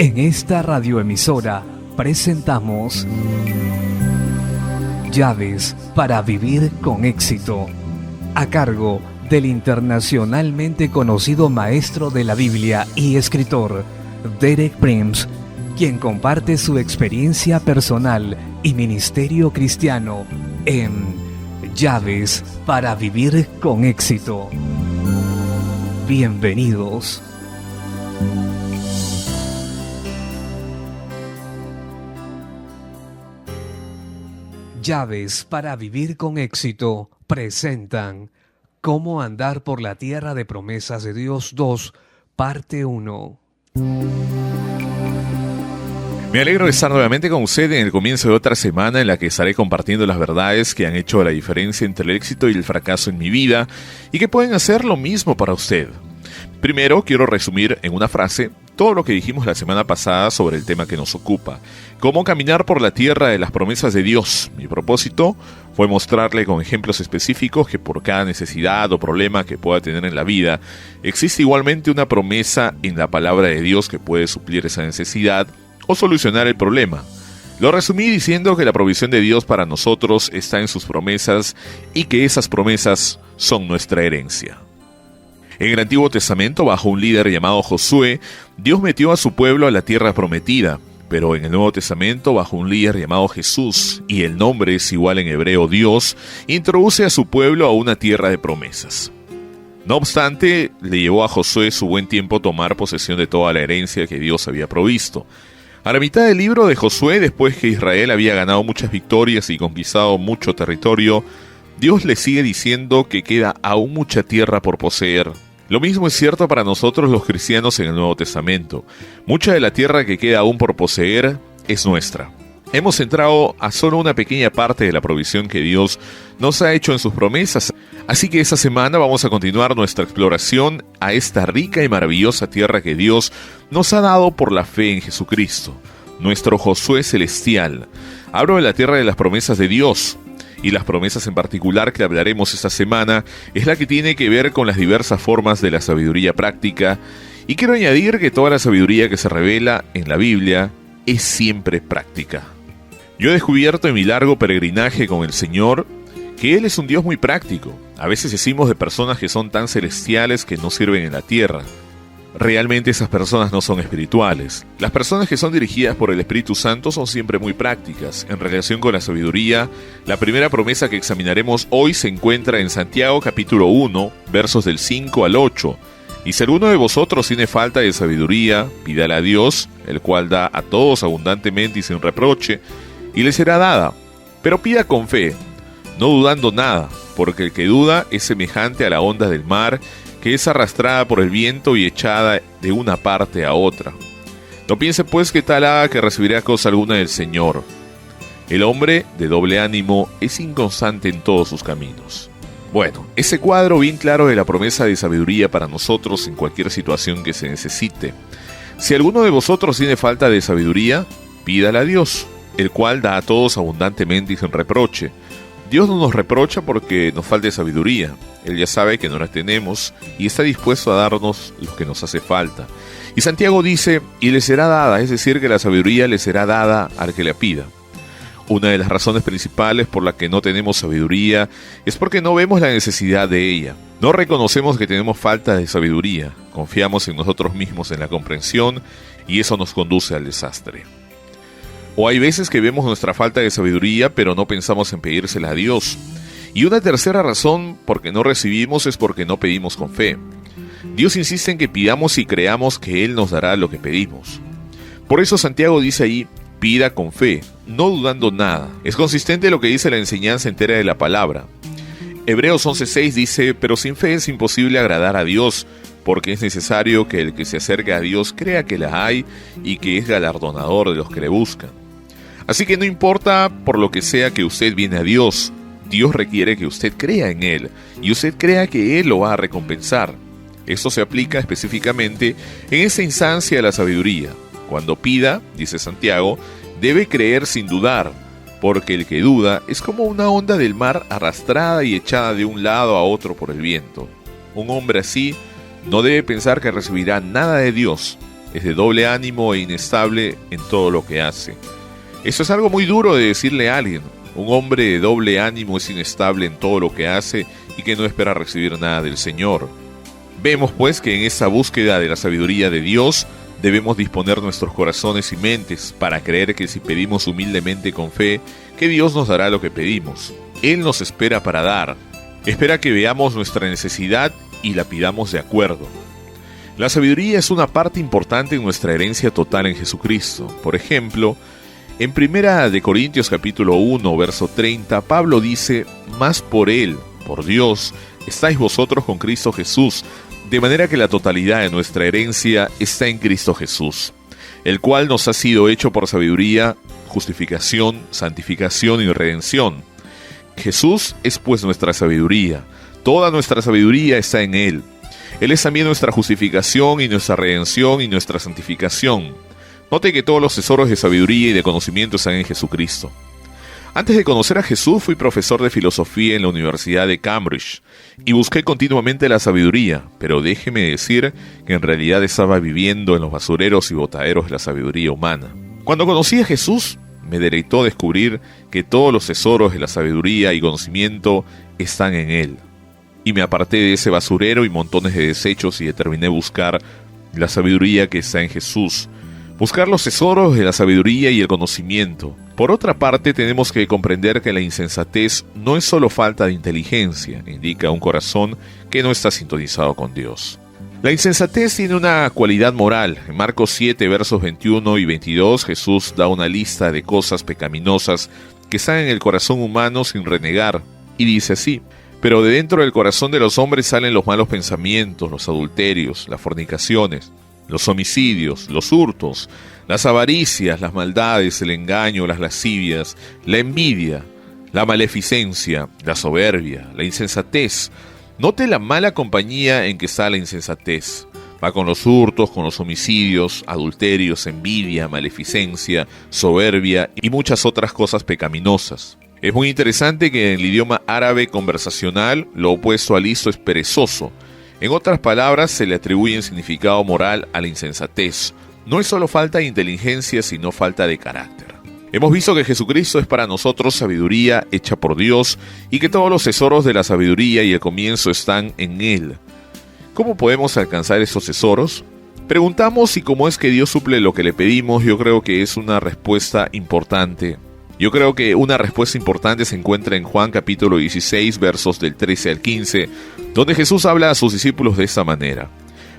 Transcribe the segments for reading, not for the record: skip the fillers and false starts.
En esta radioemisora presentamos Llaves para vivir con éxito, a cargo del internacionalmente conocido maestro de la Biblia y escritor Derek Prince, quien comparte su experiencia personal y ministerio cristiano en Llaves para vivir con éxito. Bienvenidos. Llaves para vivir con éxito presentan Cómo andar por la tierra de promesas de Dios 2, parte 1. Me alegro de estar nuevamente con usted en el comienzo de otra semana en la que estaré compartiendo las verdades que han hecho la diferencia entre el éxito y el fracaso en mi vida y que pueden hacer lo mismo para usted. Primero, quiero resumir en una frase todo lo que dijimos la semana pasada sobre el tema que nos ocupa: cómo caminar por la tierra de las promesas de Dios. Mi propósito fue mostrarle con ejemplos específicos que por cada necesidad o problema que pueda tener en la vida, existe igualmente una promesa en la palabra de Dios que puede suplir esa necesidad o solucionar el problema. Lo resumí diciendo que la provisión de Dios para nosotros está en sus promesas y que esas promesas son nuestra herencia. En el Antiguo Testamento, bajo un líder llamado Josué, Dios metió a su pueblo a la tierra prometida, pero en el Nuevo Testamento, bajo un líder llamado Jesús, y el nombre es igual en hebreo Dios, introduce a su pueblo a una tierra de promesas. No obstante, le llevó a Josué su buen tiempo tomar posesión de toda la herencia que Dios había provisto. A la mitad del libro de Josué, después que Israel había ganado muchas victorias y conquistado mucho territorio, Dios le sigue diciendo que queda aún mucha tierra por poseer. Lo mismo es cierto para nosotros los cristianos en el Nuevo Testamento. Mucha de la tierra que queda aún por poseer es nuestra. Hemos entrado a solo una pequeña parte de la provisión que Dios nos ha hecho en sus promesas. Así que esta semana vamos a continuar nuestra exploración a esta rica y maravillosa tierra que Dios nos ha dado por la fe en Jesucristo, nuestro Josué celestial. Hablo de la tierra de las promesas de Dios. Y las promesas en particular que hablaremos esta semana es la que tiene que ver con las diversas formas de la sabiduría práctica. Y quiero añadir que toda la sabiduría que se revela en la Biblia es siempre práctica. Yo he descubierto en mi largo peregrinaje con el Señor que Él es un Dios muy práctico. A veces decimos de personas que son tan celestiales que no sirven en la tierra. Realmente esas personas no son espirituales. Las personas que son dirigidas por el Espíritu Santo son siempre muy prácticas. En relación con la sabiduría, la primera promesa que examinaremos hoy se encuentra en Santiago capítulo 1, versos del 5 al 8. Y si alguno de vosotros tiene falta de sabiduría, pídala a Dios, el cual da a todos abundantemente y sin reproche, y le será dada. Pero pida con fe, no dudando nada, porque el que duda es semejante a la onda del mar, que es arrastrada por el viento y echada de una parte a otra. No piense pues que tal haga que recibirá cosa alguna del Señor. El hombre de doble ánimo es inconstante en todos sus caminos. Bueno, ese cuadro bien claro de la promesa de sabiduría para nosotros en cualquier situación que se necesite. Si alguno de vosotros tiene falta de sabiduría, pídala a Dios, el cual da a todos abundantemente y sin reproche. Dios no nos reprocha porque nos falte sabiduría. Él ya sabe que no la tenemos y está dispuesto a darnos lo que nos hace falta. Y Santiago dice, y le será dada, es decir, que la sabiduría le será dada al que la pida. Una de las razones principales por la que no tenemos sabiduría es porque no vemos la necesidad de ella. No reconocemos que tenemos falta de sabiduría. Confiamos en nosotros mismos en la comprensión y eso nos conduce al desastre. O hay veces que vemos nuestra falta de sabiduría, pero no pensamos en pedírsela a Dios. Y una tercera razón por qué no recibimos es porque no pedimos con fe. Dios insiste en que pidamos y creamos que Él nos dará lo que pedimos. Por eso Santiago dice ahí, pida con fe, no dudando nada. Es consistente lo que dice la enseñanza entera de la palabra. Hebreos 11:6 dice, pero sin fe es imposible agradar a Dios, porque es necesario que el que se acerca a Dios crea que la hay y que es galardonador de los que le buscan. Así que no importa por lo que sea que usted viene a Dios, Dios requiere que usted crea en Él y usted crea que Él lo va a recompensar. Esto se aplica específicamente en esa instancia de la sabiduría. Cuando pida, dice Santiago, debe creer sin dudar, porque el que duda es como una onda del mar arrastrada y echada de un lado a otro por el viento. Un hombre así no debe pensar que recibirá nada de Dios. es de doble ánimo e inestable en todo lo que hace. Eso es algo muy duro de decirle a alguien. Un hombre de doble ánimo es inestable en todo lo que hace y que no espera recibir nada del Señor. Vemos pues que en esta búsqueda de la sabiduría de Dios debemos disponer nuestros corazones y mentes para creer que si pedimos humildemente con fe, que Dios nos dará lo que pedimos. Él nos espera para dar. Espera que veamos nuestra necesidad y la pidamos de acuerdo. La sabiduría es una parte importante en nuestra herencia total en Jesucristo. Por ejemplo, en 1 Corintios capítulo 1, verso 30, Pablo dice: «Mas por Él, por Dios, estáis vosotros con Cristo Jesús, de manera que la totalidad de nuestra herencia está en Cristo Jesús, el cual nos ha sido hecho por sabiduría, justificación, santificación y redención». Jesús es pues nuestra sabiduría. Toda nuestra sabiduría está en Él. Él es también nuestra justificación y nuestra redención y nuestra santificación. Note que todos los tesoros de sabiduría y de conocimiento están en Jesucristo. Antes de conocer a Jesús fui profesor de filosofía en la Universidad de Cambridge y busqué continuamente la sabiduría, pero déjeme decir que en realidad estaba viviendo en los basureros y botaderos de la sabiduría humana. Cuando conocí a Jesús, me deleitó descubrir que todos los tesoros de la sabiduría y conocimiento están en Él. Y me aparté de ese basurero y montones de desechos y determiné buscar la sabiduría que está en Jesús. Buscar los tesoros de la sabiduría y el conocimiento. Por otra parte, tenemos que comprender que la insensatez no es solo falta de inteligencia, indica un corazón que no está sintonizado con Dios. La insensatez tiene una cualidad moral. En Marcos 7, versos 21 y 22, Jesús da una lista de cosas pecaminosas que están en el corazón humano sin renegar, y dice así: «Pero de dentro del corazón de los hombres salen los malos pensamientos, los adulterios, las fornicaciones, los homicidios, los hurtos, las avaricias, las maldades, el engaño, las lascivias, la envidia, la maleficencia, la soberbia, la insensatez». Note la mala compañía en que está la insensatez. Va con los hurtos, con los homicidios, adulterios, envidia, maleficencia, soberbia y muchas otras cosas pecaminosas. Es muy interesante que en el idioma árabe conversacional lo opuesto a listo es perezoso. En otras palabras, se le atribuye un significado moral a la insensatez. No es solo falta de inteligencia, sino falta de carácter. Hemos visto que Jesucristo es para nosotros sabiduría hecha por Dios y que todos los tesoros de la sabiduría y el comienzo están en Él. ¿Cómo podemos alcanzar esos tesoros? Preguntamos si cómo es que Dios suple lo que le pedimos. Yo creo que es una respuesta importante. Una respuesta importante se encuentra en Juan capítulo 16, versos del 13 al 15, donde Jesús habla a sus discípulos de esta manera: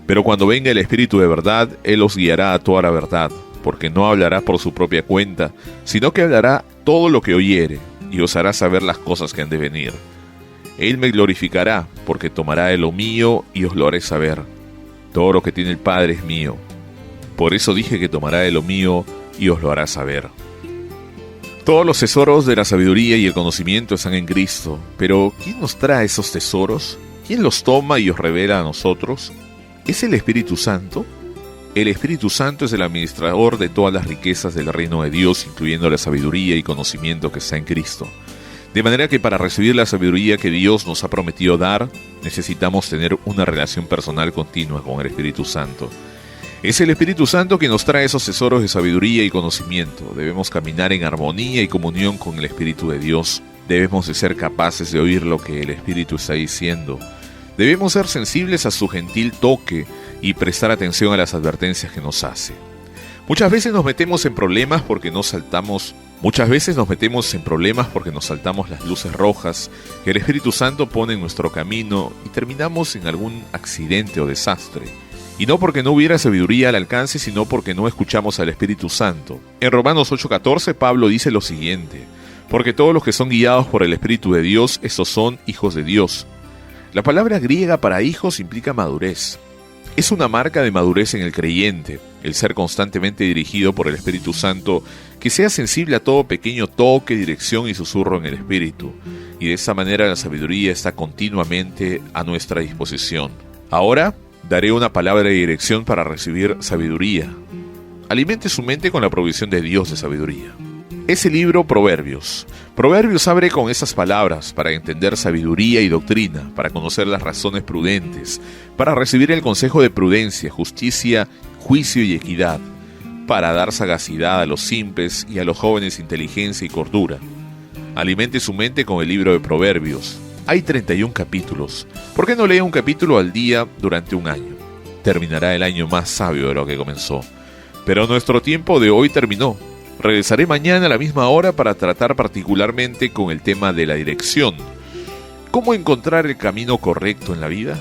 «Pero cuando venga el Espíritu de verdad, Él os guiará a toda la verdad, porque no hablará por su propia cuenta, sino que hablará todo lo que oyere, y os hará saber las cosas que han de venir. Él me glorificará, porque tomará de lo mío y os lo haré saber. Todo lo que tiene el Padre es mío. Por eso dije que tomará de lo mío y os lo hará saber». Todos los tesoros de la sabiduría y el conocimiento están en Cristo, pero ¿quién nos trae esos tesoros? ¿Quién los toma y os revela a nosotros? ¿Es el Espíritu Santo? El Espíritu Santo es el administrador de todas las riquezas del reino de Dios, incluyendo la sabiduría y conocimiento que está en Cristo. De manera que para recibir la sabiduría que Dios nos ha prometido dar, necesitamos tener una relación personal continua con el Espíritu Santo. Es el Espíritu Santo que nos trae esos tesoros de sabiduría y conocimiento. Debemos caminar en armonía y comunión con el Espíritu de Dios. Debemos de ser capaces de oír lo que el Espíritu está diciendo. Debemos ser sensibles a su gentil toque y prestar atención a las advertencias que nos hace. Muchas veces nos metemos en problemas porque nos saltamos las luces rojas que el Espíritu Santo pone en nuestro camino y terminamos en algún accidente o desastre. Y no porque no hubiera sabiduría al alcance, sino porque no escuchamos al Espíritu Santo. En Romanos 8:14 Pablo dice lo siguiente: «Porque todos los que son guiados por el Espíritu de Dios, estos son hijos de Dios». La palabra griega para hijos implica madurez. Es una marca de madurez en el creyente, el ser constantemente dirigido por el Espíritu Santo, que sea sensible a todo pequeño toque, dirección y susurro en el Espíritu. Y de esa manera la sabiduría está continuamente a nuestra disposición. Ahora daré una palabra de dirección para recibir sabiduría. Alimente su mente con la provisión de Dios de sabiduría. Ese libro Proverbios. Proverbios abre con esas palabras para entender sabiduría y doctrina, para conocer las razones prudentes, para recibir el consejo de prudencia, justicia, juicio y equidad, para dar sagacidad a los simples y a los jóvenes inteligencia y cordura. Alimente su mente con el libro de Proverbios. Hay 31 capítulos. ¿Por qué no lee un capítulo al día durante un año? Terminará el año más sabio de lo que comenzó. Pero nuestro tiempo de hoy terminó. Regresaré mañana a la misma hora para tratar particularmente con el tema de la dirección. ¿Cómo encontrar el camino correcto en la vida?